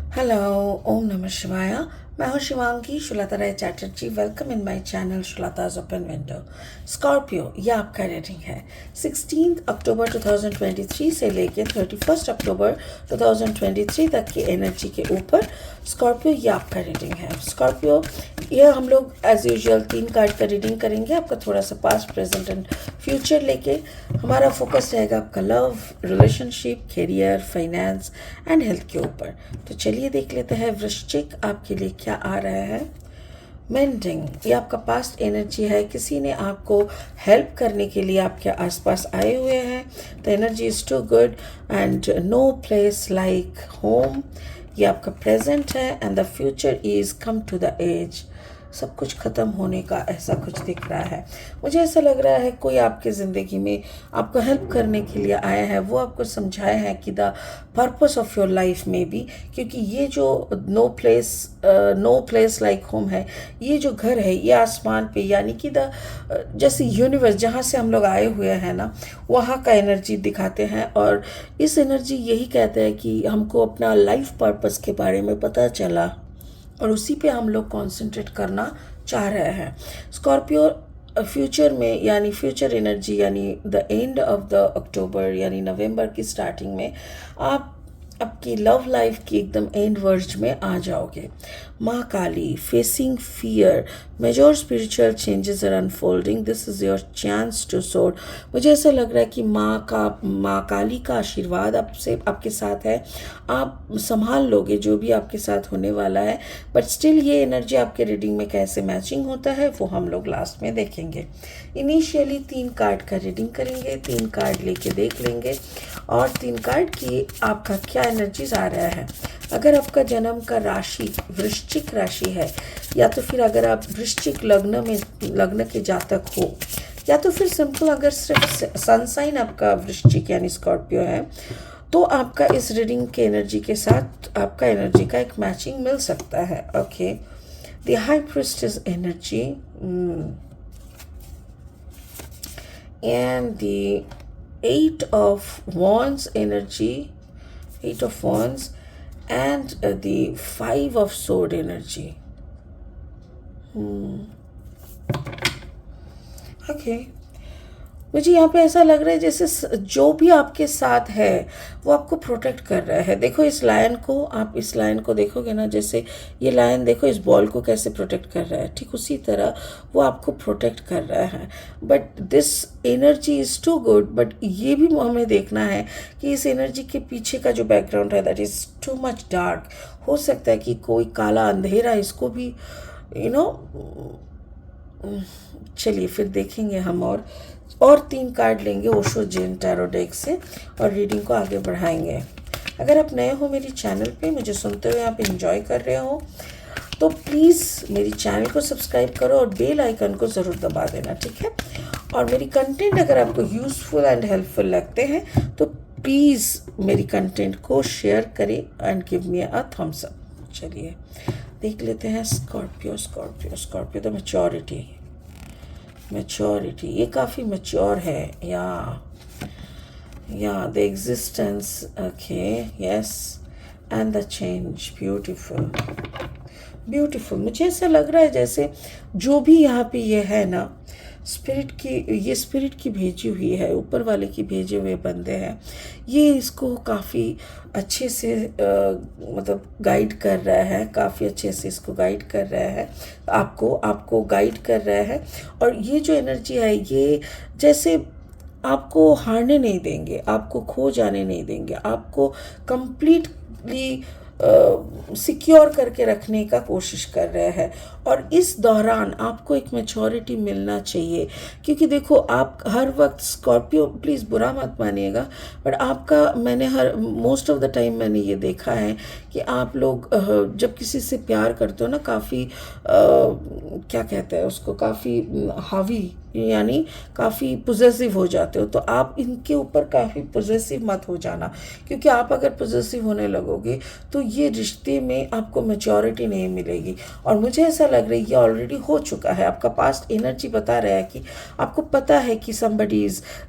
Hello, ओम नमः शिवाय। मैं हूँ Shivangi Shulata Rai Chatterjee. Welcome in my channel Shulata's open window. Scorpio, ये आपका रीडिंग है 16 अक्टूबर 2023 से लेके 31 अक्टूबर 2023 तक की एनर्जी के ऊपर। स्कॉर्पियो, ये आपका रीडिंग है। स्कॉर्पियो, ये हम लोग एज यूजुअल 3 कार्ड का रीडिंग करेंगे, आपका थोड़ा सा पास्ट, प्रेजेंट एंड फ्यूचर लेके। हमारा फोकस रहेगा आपका love, relationship, career, finance and health के ऊपर। तो चलिए देख लेते हैं वृश्चिक आपके लिए क्या आ रहा है। मेंडिंग, ये आपका पास्ट एनर्जी है। किसी ने आपको हेल्प करने के लिए आपके आसपास आए हुए हैं। The energy is too good and no place like home. ये आपका प्रेजेंट है and the future is come to the edge. सब कुछ ख़त्म होने का ऐसा कुछ दिख रहा है। मुझे ऐसा लग रहा है कोई आपकी ज़िंदगी में आपको हेल्प करने के लिए आया है। वो आपको समझाया है कि the purpose of your life में भी, क्योंकि ये जो नो प्लेस लाइक होम है, ये जो घर है ये आसमान पे, यानी कि जैसे यूनिवर्स जहाँ से हम लोग आए हुए हैं ना, वहाँ का एनर्जी दिखाते हैं। और इस एनर्जी यही कहते हैं कि हमको अपना लाइफ पर्पस के बारे में पता चला और उसी पे हम लोग कंसंट्रेट करना चाह रहे हैं। स्कॉर्पियो, फ्यूचर में यानी फ्यूचर एनर्जी यानी the end of the October यानी नवंबर की स्टार्टिंग में आप आपकी लव लाइफ की एकदम एंड वर्ज में आ जाओगे। माँ Kali, facing fear, major spiritual changes are unfolding, this is your chance to soar. मुझे ऐसा लग रहा है कि माँ काली का आशीर्वाद आपके साथ है। आप संभाल लोगे जो भी आपके साथ होने वाला है। बट स्टिल ये एनर्जी आपके रीडिंग में कैसे मैचिंग होता है वो हम लोग लास्ट में देखेंगे। इनिशियली 3 कार्ड का रीडिंग करेंगे, 3 कार्ड लेके देख लेंगे और 3 कार्ड की आपका क्या एनर्जीज आ रहा है। अगर आपका जन्म का राशि वृश्चिक राशि है, या तो फिर अगर आप वृश्चिक लग्न के जातक हो, या तो फिर सिंपल अगर सिर्फ सन साइन आपका वृश्चिक यानी स्कॉर्पियो है, तो आपका इस रीडिंग के एनर्जी के साथ आपका एनर्जी का एक मैचिंग मिल सकता है। Okay, the high priestess energy and the 8 of Wands energy, 8 of Wands, and the 5 of Sword energy. Okay, मुझे यहाँ पे ऐसा लग रहा है जैसे जो भी आपके साथ है वो आपको प्रोटेक्ट कर रहा है। देखो इस लायन को, आप इस लायन को देखोगे ना, जैसे ये लायन देखो इस बॉल को कैसे प्रोटेक्ट कर रहा है, ठीक उसी तरह वो आपको प्रोटेक्ट कर रहा है। But this energy is too good. But ये भी हमें देखना है कि इस एनर्जी के पीछे का जो बैकग्राउंड है that is too much dark. हो सकता है कि कोई काला अंधेरा इसको भी यू नो चलिए फिर देखेंगे हम। और 3 कार्ड लेंगे ओशो जैन टैरो डेक से और रीडिंग को आगे बढ़ाएंगे। अगर आप नए हो मेरी चैनल पे, मुझे सुनते हुए आप एंजॉय कर रहे हो, तो प्लीज़ मेरी चैनल को सब्सक्राइब करो और बेल आइकन को ज़रूर दबा देना, ठीक है। और मेरी कंटेंट अगर आपको यूज़फुल एंड हेल्पफुल लगते हैं तो प्लीज़ मेरी कंटेंट को शेयर करें and give me a thumbs up. चलिए देख लेते हैं स्कॉर्पियो। स्कॉर्पियो तो मैच्योरिटी, ये काफ़ी मैच्योर है। या the existence, okay, yes, and the change, beautiful. मुझे ऐसा लग रहा है जैसे जो भी यहाँ पे ये है ना, स्पिरिट की भेजी हुई है, ऊपर वाले की भेजे हुए बंदे हैं। ये इसको काफ़ी अच्छे से मतलब गाइड कर रहा है, काफ़ी अच्छे से इसको गाइड कर रहा है, आपको गाइड कर रहा है। और ये जो एनर्जी है ये जैसे आपको हारने नहीं देंगे, आपको खो जाने नहीं देंगे, आपको कंप्लीटली सिक्योर करके रखने का कोशिश कर रहे हैं। और इस दौरान आपको एक मैच्योरिटी मिलना चाहिए, क्योंकि देखो आप हर वक्त स्कॉर्पियो, प्लीज़ बुरा मत मानिएगा, बट आपका मैंने मोस्ट ऑफ द टाइम मैंने ये देखा है कि आप लोग जब किसी से प्यार करते हो ना, काफ़ी क्या कहते हैं उसको, काफ़ी हावी यानी काफ़ी पॉजेसिव हो जाते हो। तो आप इनके ऊपर काफ़ी पॉजेसिव मत हो जाना, क्योंकि आप अगर पॉजेसिव होने लगोगे तो ये रिश्ते में आपको मैच्योरिटी नहीं मिलेगी। और मुझे ऐसा लग रहा है ये ऑलरेडी हो चुका है। आपका पास्ट एनर्जी बता रहा है कि आपको पता है कि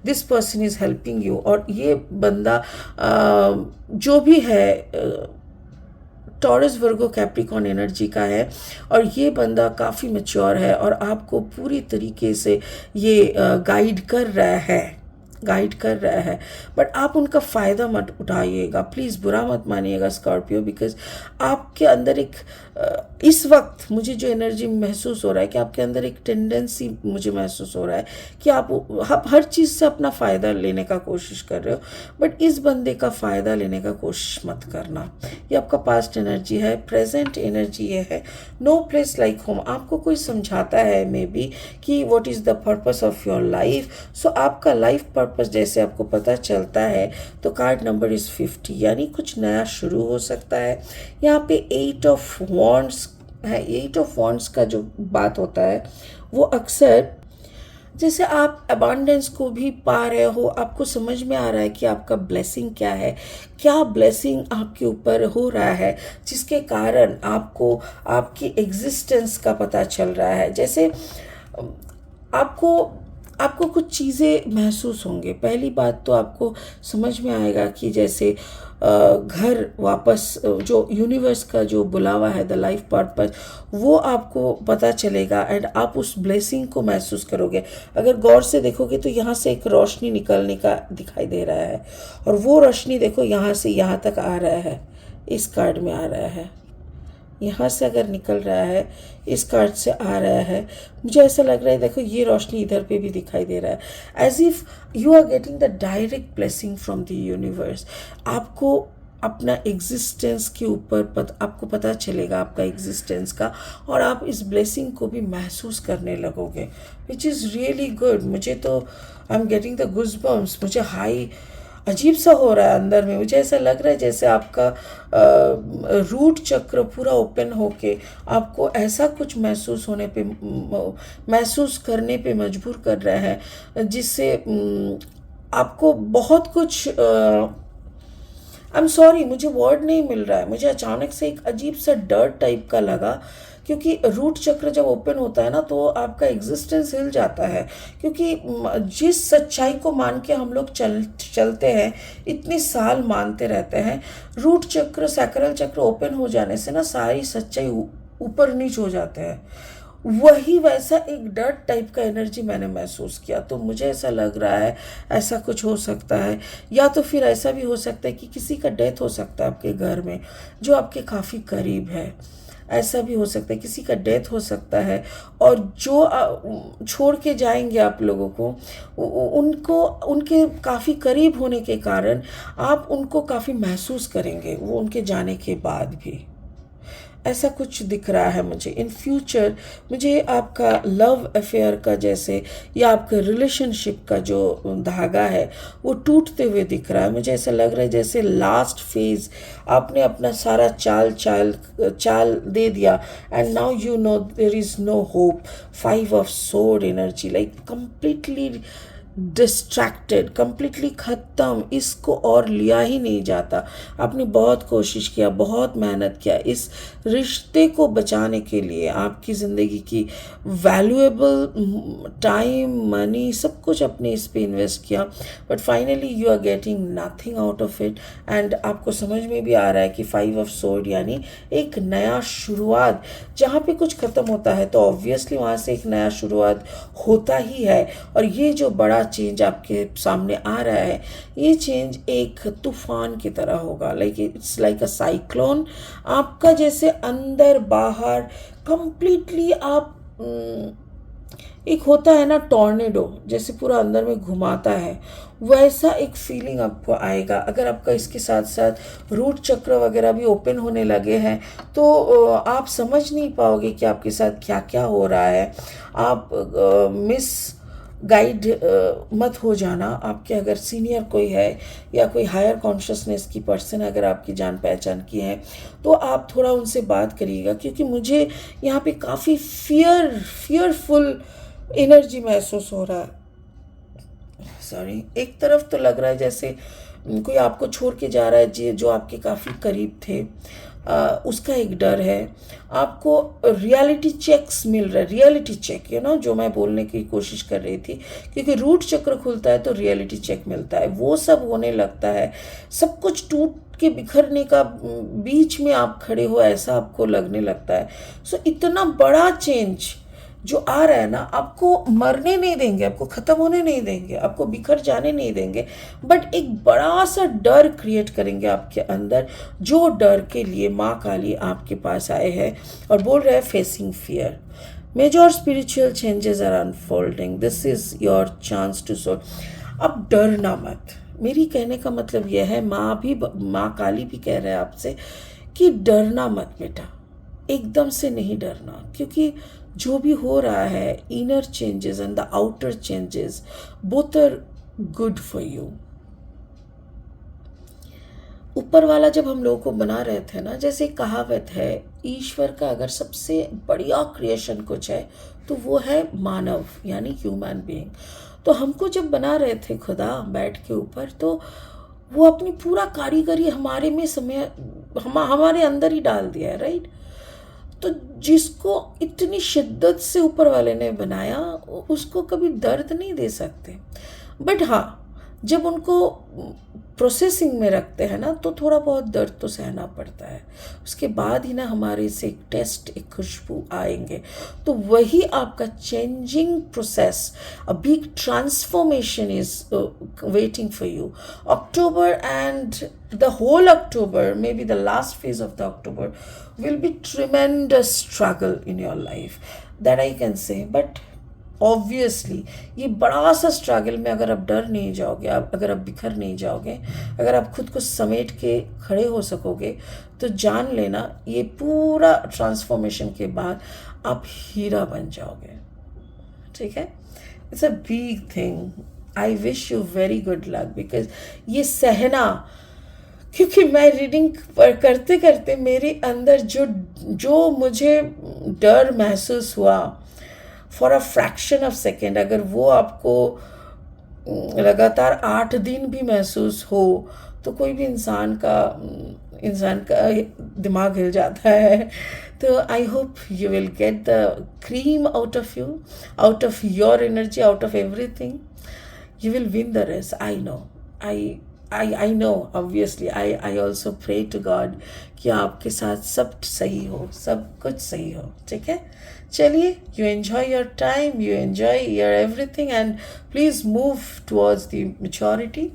this person is helping you. और ये बंदा जो भी है टॉरस वर्गो कैप्रिकॉर्न एनर्जी का है, और ये बंदा काफ़ी मैच्योर है और आपको पूरी तरीके से ये गाइड कर रहा है। बट आप उनका फ़ायदा मत उठाइएगा, प्लीज़ बुरा मत मानिएगा स्कॉर्पियो, बिकॉज आपके अंदर इस वक्त मुझे जो एनर्जी महसूस हो रहा है कि आपके अंदर एक टेंडेंसी मुझे महसूस हो रहा है कि आप हर चीज़ से अपना फ़ायदा लेने का कोशिश कर रहे हो, बट इस बंदे का फ़ायदा लेने का कोशिश मत करना। ये आपका पास्ट एनर्जी है। प्रेजेंट एनर्जी ये है, नो प्लेस लाइक होम। आपको कोई समझाता है मे बी कि what is the purpose of your life. So आपका लाइफ पर्पस जैसे आपको पता चलता है, तो कार्ड नंबर इज़ 50, यानी कुछ नया शुरू हो सकता है। यहाँ पे 8 ऑफ वॉन्ड्स है। 8 ऑफ वॉन्ड्स का जो बात होता है वो अक्सर जैसे आप अबांडेंस को भी पा रहे हो, आपको समझ में आ रहा है कि आपका ब्लेसिंग क्या है, क्या ब्लेसिंग आपके ऊपर हो रहा है जिसके कारण आपको आपकी एग्जिस्टेंस का पता चल रहा है। जैसे आपको आपको कुछ चीज़ें महसूस होंगे। पहली बात तो आपको समझ में आएगा कि जैसे घर वापस जो यूनिवर्स का जो बुलावा है, द लाइफ पर्पस, वो आपको पता चलेगा एंड आप उस ब्लेसिंग को महसूस करोगे। अगर गौर से देखोगे तो यहाँ से एक रोशनी निकलने का दिखाई दे रहा है, और वो रोशनी देखो यहाँ से यहाँ तक आ रहा है, इस कार्ड में आ रहा है। यहाँ से अगर निकल रहा है, इस कार्ड से आ रहा है, मुझे ऐसा लग रहा है देखो ये रोशनी इधर पे भी दिखाई दे रहा है, as if you are getting the direct blessing from the universe. आपको अपना एग्जिस्टेंस के ऊपर आपको पता चलेगा आपका एग्जिस्टेंस का, और आप इस ब्लेसिंग को भी महसूस करने लगोगे, विच इज़ रियली गुड। मुझे तो आई एम गेटिंग द गुज़बम्प्स, मुझे हाई अजीब सा हो रहा है अंदर में। मुझे ऐसा लग रहा है जैसे आपका रूट चक्र पूरा ओपन होके आपको ऐसा कुछ महसूस करने पे मजबूर कर रहा है जिससे आपको बहुत कुछ आई एम सॉरी, मुझे वर्ड नहीं मिल रहा है। मुझे अचानक से एक अजीब सा डर टाइप का लगा, क्योंकि रूट चक्र जब ओपन होता है ना तो आपका एग्जिस्टेंस हिल जाता है। क्योंकि जिस सच्चाई को मान के हम लोग चलते हैं, इतने साल मानते रहते हैं, रूट चक्र सैक्रल चक्र ओपन हो जाने से ना सारी सच्चाई ऊपर नीच हो जाते हैं। वही वैसा एक डर टाइप का एनर्जी मैंने महसूस किया। तो मुझे ऐसा लग रहा है ऐसा कुछ हो सकता है, या तो फिर ऐसा भी हो सकता है कि किसी का डेथ हो सकता है आपके घर में जो आपके काफ़ी करीब है। ऐसा भी हो सकता है किसी का डेथ हो सकता है, और जो छोड़ के जाएंगे आप लोगों को, उनको उनके काफ़ी करीब होने के कारण आप उनको काफ़ी महसूस करेंगे वो उनके जाने के बाद भी। ऐसा कुछ दिख रहा है मुझे इन फ्यूचर। मुझे आपका लव अफेयर का जैसे, या आपके रिलेशनशिप का जो धागा है वो टूटते हुए दिख रहा है। मुझे ऐसा लग रहा है जैसे लास्ट फेज आपने अपना सारा चाल दे दिया, and now you know there is no hope. 5 of sword energy, like completely distracted, completely ख़त्म, इसको और लिया ही नहीं जाता। आपने बहुत कोशिश किया, बहुत मेहनत किया इस रिश्ते को बचाने के लिए, आपकी ज़िंदगी की वैल्यूएबल टाइम मनी सब कुछ अपने इस पे इन्वेस्ट किया, but finally you are getting nothing out of it. And आपको समझ में भी आ रहा है कि 5 ऑफ सोर्ड यानी एक नया शुरुआत। जहाँ पे कुछ ख़त्म होता है तो ऑब्वियसली वहाँ से एक नया शुरुआत होता ही है, और ये जो बड़ा चेंज आपके सामने आ रहा है, ये चेंज एक तूफान की तरह होगा, like it's like a cyclone. आपका जैसे अंदर बाहर कंप्लीटली आप एक होता है ना टॉर्नेडो, जैसे पूरा अंदर में घुमाता है, वैसा एक फीलिंग आपको आएगा। अगर आपका इसके साथ साथ रूट चक्र वगैरह भी ओपन होने लगे हैं तो आप समझ नहीं पाओगे कि आपके साथ क्या क्या हो रहा है। आप मिस गाइड मत हो जाना। आपके अगर सीनियर कोई है या कोई हायर कॉन्शियसनेस की पर्सन अगर आपकी जान पहचान की है तो आप थोड़ा उनसे बात करिएगा, क्योंकि मुझे यहाँ पे काफ़ी फियरफुल एनर्जी महसूस हो रहा है। सॉरी, एक तरफ तो लग रहा है जैसे कोई आपको छोड़ के जा रहा है जो आपके काफ़ी करीब थे, उसका एक डर है। आपको रियलिटी चेक्स मिल रहा है, रियलिटी चेक जो मैं बोलने की कोशिश कर रही थी, क्योंकि रूट चक्र खुलता है तो रियलिटी चेक मिलता है, वो सब होने लगता है। सब कुछ टूट के बिखरने का बीच में आप खड़े हो ऐसा आपको लगने लगता है। सो इतना बड़ा चेंज जो आ रहा है ना, आपको मरने नहीं देंगे, आपको ख़त्म होने नहीं देंगे, आपको बिखर जाने नहीं देंगे, बट एक बड़ा सा डर क्रिएट करेंगे आपके अंदर, जो डर के लिए माँ काली आपके पास आए हैं और बोल रहे हैं facing fear. Major spiritual changes are unfolding, this is your chance to solve. अब डरना मत, मेरी कहने का मतलब यह है, माँ काली भी कह रहे हैं आपसे कि डरना मत बेटा, एकदम से नहीं डरना, क्योंकि जो भी हो रहा है, inner changes and the outer changes both are good for you. ऊपर वाला जब हम लोगों को बना रहे थे ना, जैसे कहावत है, ईश्वर का अगर सबसे बढ़िया क्रिएशन कुछ है तो वो है मानव, यानी ह्यूमन बीइंग। तो हमको जब बना रहे थे खुदा बैठ के ऊपर, तो वो अपनी पूरा कारीगरी हमारे में हमारे अंदर ही डाल दिया है, राइट। तो जिसको इतनी शिद्दत से ऊपर वाले ने बनाया, उसको कभी दर्द नहीं दे सकते। बट हाँ, जब उनको प्रोसेसिंग में रखते हैं ना, तो थोड़ा बहुत दर्द तो सहना पड़ता है। उसके बाद ही ना हमारे से एक टेस्ट, एक खुशबू आएंगे। तो वही आपका changing process, a big transformation is waiting for you. October and the whole October, maybe the last phase of the October, will be tremendous struggle in your life, that I can say. But obviously ये बड़ा सा struggle में अगर आप डर नहीं जाओगे, अगर आप बिखर नहीं जाओगे, अगर आप खुद को समेट के खड़े हो सकोगे, तो जान लेना ये पूरा ट्रांसफॉर्मेशन के बाद आप हीरा बन जाओगे। ठीक है, it's a big thing. I wish you very good luck, because ये सहना, क्योंकि मैं रीडिंग करते करते मेरे अंदर जो मुझे डर महसूस हुआ for a fraction of second, अगर वो आपको लगातार 8 दिन भी महसूस हो, तो कोई भी इंसान का दिमाग हिल जाता है। तो I hope you will get the cream out of you, out of your energy, out of everything. You will win the race. I know. I know. Obviously, I also pray to God कि आपके साथ सब सही हो, सब कुछ सही हो। ठीक है, चलिए, you enjoy your time, you enjoy your everything, and please move towards the maturity.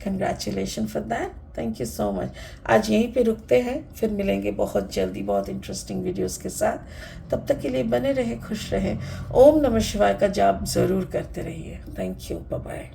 Congratulations for that. Thank you so much. आज यहीं पे रुकते हैं, फिर मिलेंगे बहुत जल्दी बहुत इंटरेस्टिंग वीडियोस के साथ। तब तक के लिए बने रहे, खुश रहे। ओम नमः शिवाय का जाप ज़रूर करते रहिए। Thank you, bye bye.